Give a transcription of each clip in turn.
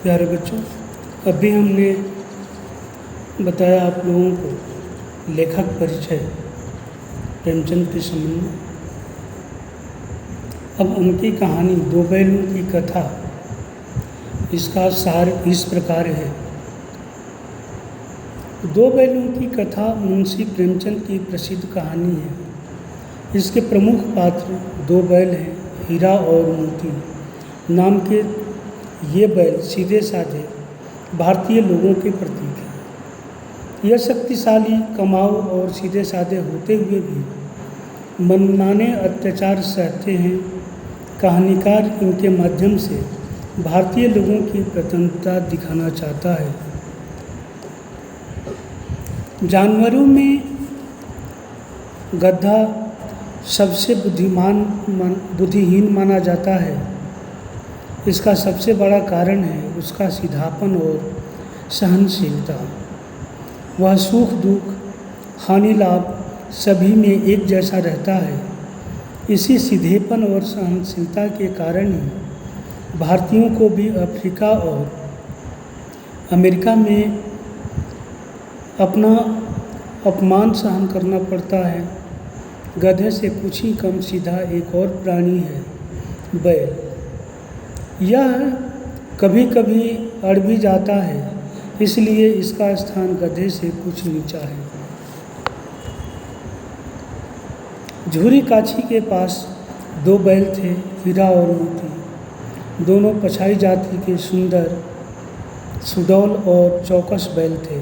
प्यारे बच्चों, अभी हमने बताया आप लोगों को लेखक परिचय प्रेमचंद के संबंध में। अब उनकी कहानी दो बैलों की कथा, इसका सार इस प्रकार है। दो बैलों की कथा मुंशी प्रेमचंद की प्रसिद्ध कहानी है। इसके प्रमुख पात्र दो बैल हैं, हीरा और मोती नाम के। ये बैल सीधे साधे भारतीय लोगों के प्रतीक हैं। यह शक्तिशाली, कमाऊ और सीधे साधे होते हुए भी मनमाने अत्याचार सहते हैं। कहानीकार इनके माध्यम से भारतीय लोगों की प्रतंत्रता दिखाना चाहता है। जानवरों में गधा सबसे बुद्धिहीन माना जाता है। इसका सबसे बड़ा कारण है उसका सीधापन और सहनशीलता। वह सुख दुख, हानि लाभ सभी में एक जैसा रहता है। इसी सीधेपन और सहनशीलता के कारण ही भारतीयों को भी अफ्रीका और अमेरिका में अपना अपमान सहन करना पड़ता है। गधे से कुछ ही कम सीधा एक और प्राणी है, बैल। यह कभी कभी अड़ भी जाता है, इसलिए इसका स्थान गधे से कुछ नीचा है। झूरी काछी के पास दो बैल थे, हीरा और मोती। दोनों पछाई जाति के सुंदर, सुडौल और चौकस बैल थे।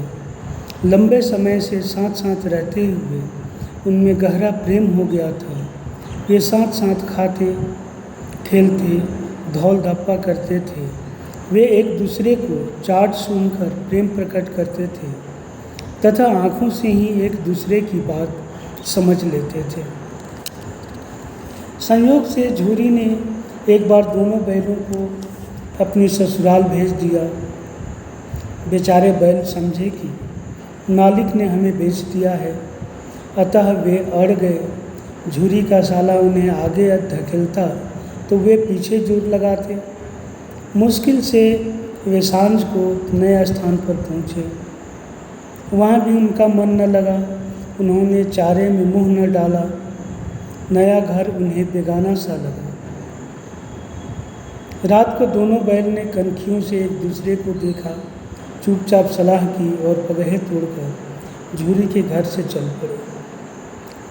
लंबे समय से साथ साथ रहते हुए उनमें गहरा प्रेम हो गया था। ये साथ साथ खाते, खेलते, धौल धप्पा करते थे। वे एक दूसरे को चाट सूंघकर प्रेम प्रकट करते थे तथा आँखों से ही एक दूसरे की बात समझ लेते थे। संयोग से झूरी ने एक बार दोनों बैलों को अपनी ससुराल भेज दिया। बेचारे बैल समझे कि मालिक ने हमें बेच दिया है, अतः वे अड़ गए। झूरी का साला उन्हें आगे धकेलता तो वे पीछे जोर लगाते। मुश्किल से वे सांझ को नए स्थान पर पहुँचे। वहाँ भी उनका मन न लगा। उन्होंने चारे में मुँह न डाला। नया घर उन्हें बेगाना सा लगा। रात को दोनों बैल ने कनखियों से एक दूसरे को देखा, चुपचाप सलाह की और पगहे तोड़कर झूरी के घर से चल पड़े।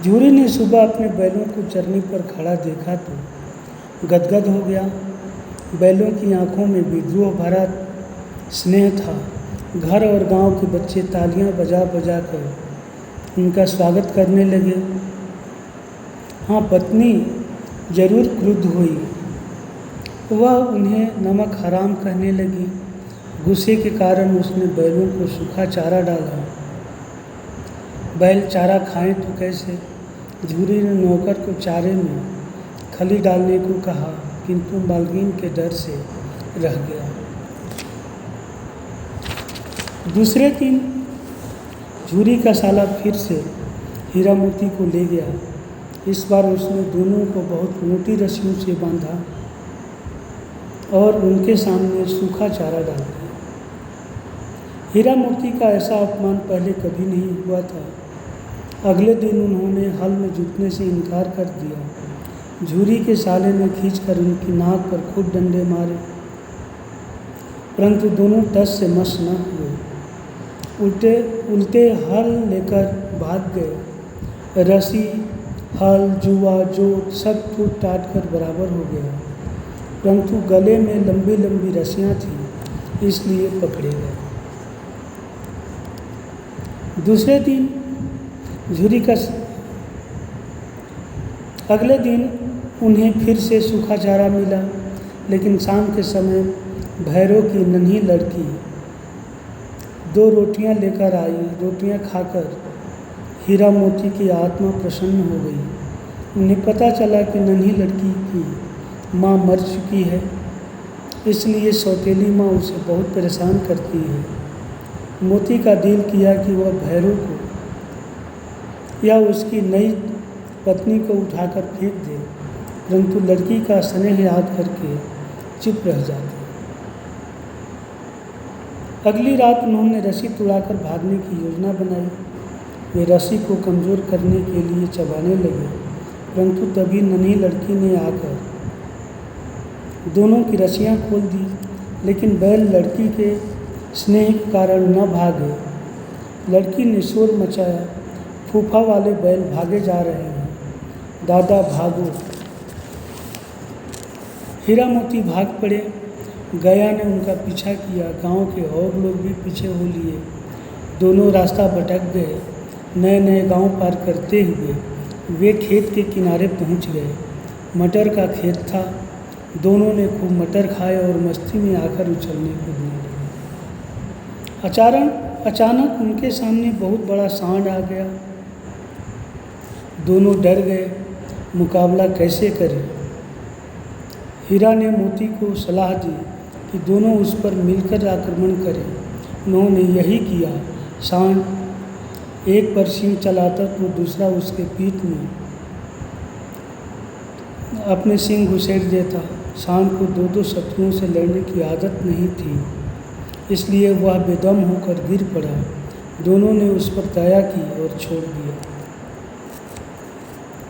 झूरी ने सुबह अपने बैलों को चरनी पर खड़ा देखा तो गदगद हो गया। बैलों की आंखों में विद्रोह भरा स्नेह था। घर और गांव के बच्चे तालियां बजा बजा कर उनका स्वागत करने लगे। हाँ, पत्नी जरूर क्रुद्ध हुई। वह उन्हें नमक हराम कहने लगी। गुस्से के कारण उसने बैलों को सूखा चारा डाला। बैल चारा खाएं तो कैसे? झूरी ने नौकर को चारे में खली डालने को कहा, किंतु मालकिन के डर से रह गया। दूसरे दिन झूरी का साला फिर से हीरा मोती को ले गया। इस बार उसने दोनों को बहुत मोटी रस्सियों से बांधा और उनके सामने सूखा चारा डाल दिया। हीरा मोती का ऐसा अपमान पहले कभी नहीं हुआ था। अगले दिन उन्होंने हल में जुटने से इनकार कर दिया। झूरी के साले ने खींचकर उनकी नाक पर खूब डंडे मारे, परंतु दोनों टस से मस न हुए। उल्टे हल लेकर भाग गए। रस्सी, हल, जुआ, जोत सब टूट टाट कर बराबर हो गया, परंतु गले में लंबी लंबी रस्सियाँ थीं, इसलिए पकड़े गए। दूसरे दिन अगले दिन उन्हें फिर से सूखा चारा मिला, लेकिन शाम के समय भैरों की नन्ही लड़की 2 रोटियां लेकर आई। रोटियां खाकर हीरा मोती की आत्मा प्रसन्न हो गई। उन्हें पता चला कि नन्ही लड़की की माँ मर चुकी है, इसलिए सौतेली माँ उसे बहुत परेशान करती है। मोती का दिल किया कि वह भैरों को या उसकी नई पत्नी को उठाकर फेंक दे, परंतु लड़की का स्नेह याद करके चुप रह जाती। अगली रात उन्होंने रस्सी तुड़ाकर भागने की योजना बनाई। वे रस्सी को कमज़ोर करने के लिए चबाने लगे, परंतु तभी नन्ही लड़की ने आकर दोनों की रस्सियाँ खोल दी। लेकिन बैल लड़की के स्नेह के कारण न भागे। लड़की ने शोर मचाया, फूफा वाले बैल भागे जा रहे हैं, दादा भागो। हीरा मोती भाग पड़े। गया ने उनका पीछा किया। गांव के और लोग भी पीछे हो लिए। दोनों रास्ता भटक गए। नए नए गांव पार करते हुए वे खेत के किनारे पहुंच गए। मटर का खेत था। दोनों ने खूब मटर खाए और मस्ती में आकर उछलने कूदने लगे। अचानक उनके सामने बहुत बड़ा सांड आ गया। दोनों डर गए। मुकाबला कैसे करें? हीरा ने मोती को सलाह दी कि दोनों उस पर मिलकर आक्रमण करें। उन्होंने यही किया। सांड एक पर सींग चलाता तो दूसरा उसके पीठ में अपने सींग घुसेड़ देता। सांड को दो शत्रुओं से लड़ने की आदत नहीं थी, इसलिए वह बेदम होकर गिर पड़ा। दोनों ने उस पर दया की और छोड़ दिया।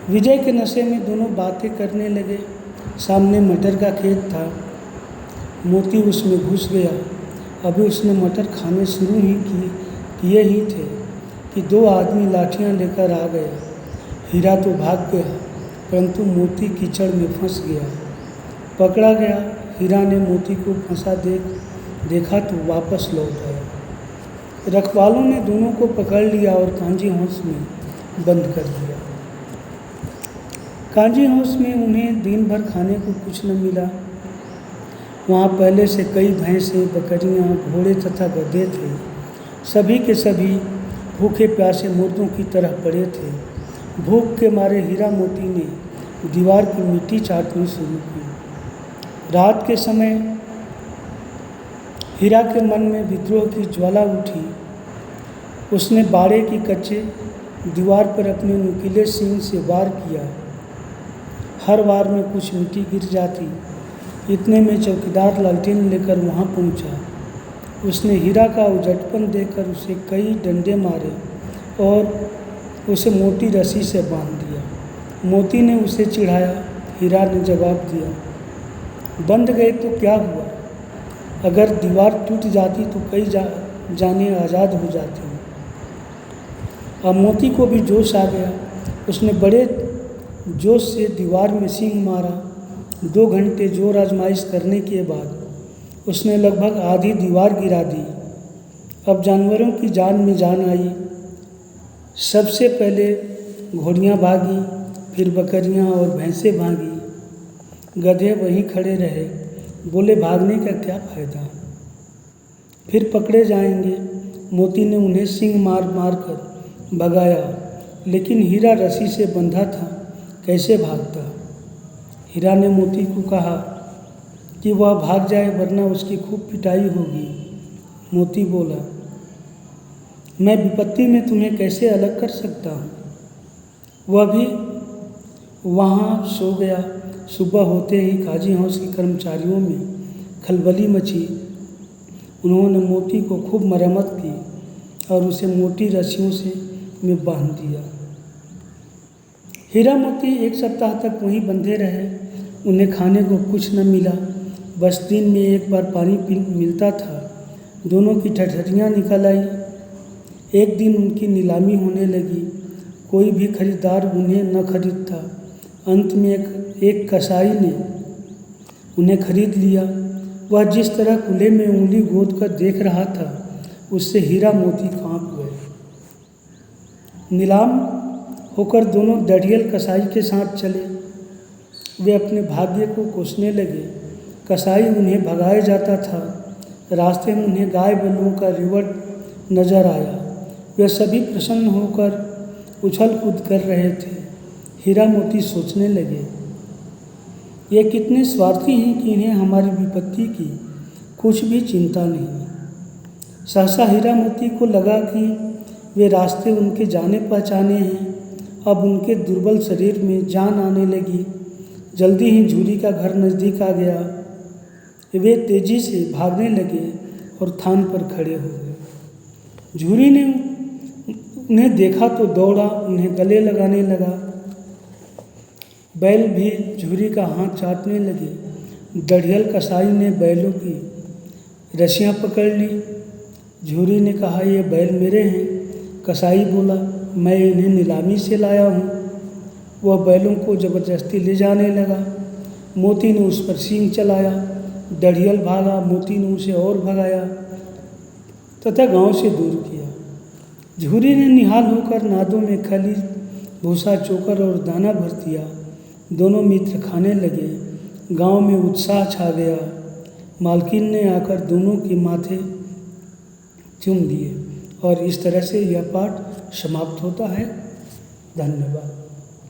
विजय के नशे में दोनों बातें करने लगे। सामने मटर का खेत था। मोती उसमें घुस गया। अभी उसने मटर खाने शुरू किए ही थे कि दो आदमी लाठियां लेकर आ गए। हीरा तो भाग गया, परंतु मोती कीचड़ में फंस गया, पकड़ा गया। हीरा ने मोती को फंसा देखा तो वापस लौट आया। रखवालों ने दोनों को पकड़ लिया और कांजी हाउस में बंद कर दिया। कांजी हाउस में उन्हें दिन भर खाने को कुछ न मिला। वहाँ पहले से कई भैंसें, बकरियाँ, घोड़े तथा गधे थे। सभी के सभी भूखे प्यासे मुर्दों की तरह पड़े थे। भूख के मारे हीरा मोती ने दीवार की मिट्टी चाटनी शुरू की। रात के समय हीरा के मन में विद्रोह की ज्वाला उठी। उसने बाड़े की कच्चे दीवार पर अपने नुकीले सींग से वार किया। हर वार में कुछ मिट्टी गिर जाती। इतने में चौकीदार लालटेन लेकर वहाँ पहुँचा। उसने हीरा का उजटपन देखकर उसे कई डंडे मारे और उसे मोटी रस्सी से बांध दिया। मोती ने उसे चिढ़ाया। हीरा ने जवाब दिया, बंध गए तो क्या हुआ? अगर दीवार टूट जाती तो कई जानें आज़ाद हो जाती। अब मोती को भी जोश आ गया। उसने बड़े जोश से दीवार में सींग मारा। 2 घंटे जोर आजमाइश करने के बाद उसने लगभग आधी दीवार गिरा दी। अब जानवरों की जान में जान आई। सबसे पहले घोड़ियाँ भागी, फिर बकरियाँ और भैंसें भागी। गधे वहीं खड़े रहे, बोले भागने का क्या फ़ायदा, फिर पकड़े जाएंगे। मोती ने उन्हें सींग मार कर भगाया, लेकिन हीरा रस्सी से बंधा था, कैसे भागता? हीरा ने मोती को कहा कि वह भाग जाए वरना उसकी खूब पिटाई होगी। मोती बोला, मैं विपत्ति में तुम्हें कैसे अलग कर सकता हूँ। वह भी वहाँ सो गया। सुबह होते ही काजी हाउस के कर्मचारियों में खलबली मची। उन्होंने मोती को खूब मरम्मत की और उसे मोटी रस्सियों में बांध दिया। हीरा मोती 1 सप्ताह तक वहीं बंधे रहे। उन्हें खाने को कुछ न मिला, बस दिन में 1 बार पानी मिलता था। दोनों की ठठरियाँ निकल आई। एक दिन उनकी नीलामी होने लगी। कोई भी खरीदार उन्हें न खरीदता। अंत में एक कसाई ने उन्हें खरीद लिया। वह जिस तरह कुल्हे में उंगली गोद कर देख रहा था, उससे हीरा मोती कांप गए। नीलाम होकर दोनों दढ़ियल कसाई के साथ चले। वे अपने भाग्य को कोसने लगे। कसाई उन्हें भगाए जाता था। रास्ते में उन्हें गाय बैलों का रिवट नजर आया। वे सभी प्रसन्न होकर उछल कूद कर रहे थे। हीरा मोती सोचने लगे, ये कितने स्वार्थी हैं कि इन्हें हमारी विपत्ति की कुछ भी चिंता नहीं। सहसा हीरा मोती को लगा कि वे रास्ते उनके जाने पहचाने हैं। अब उनके दुर्बल शरीर में जान आने लगी। जल्दी ही झूरी का घर नज़दीक आ गया। वे तेजी से भागने लगे और थान पर खड़े हो गए। झूरी ने उन्हें देखा तो दौड़ा, उन्हें गले लगाने लगा। बैल भी झूरी का हाथ चाटने लगे। दढ़ियल कसाई ने बैलों की रस्सियाँ पकड़ ली। झूरी ने कहा, ये बैल मेरे हैं। कसाई बोला, मैं इन्हें नीलामी से लाया हूँ। वह बैलों को ज़बरदस्ती ले जाने लगा। मोती ने उस पर सींग चलाया। दढ़ियल भागा, मोती ने उसे और भगाया तथा गांव से दूर किया। झूरी ने निहाल होकर नादों में खली, भूसा, चोकर और दाना भर दिया। दोनों मित्र खाने लगे। गांव में उत्साह छा गया। मालकिन ने आकर दोनों के माथे चूम दिए और इस तरह से यह पाठ समाप्त होता है। धन्यवाद।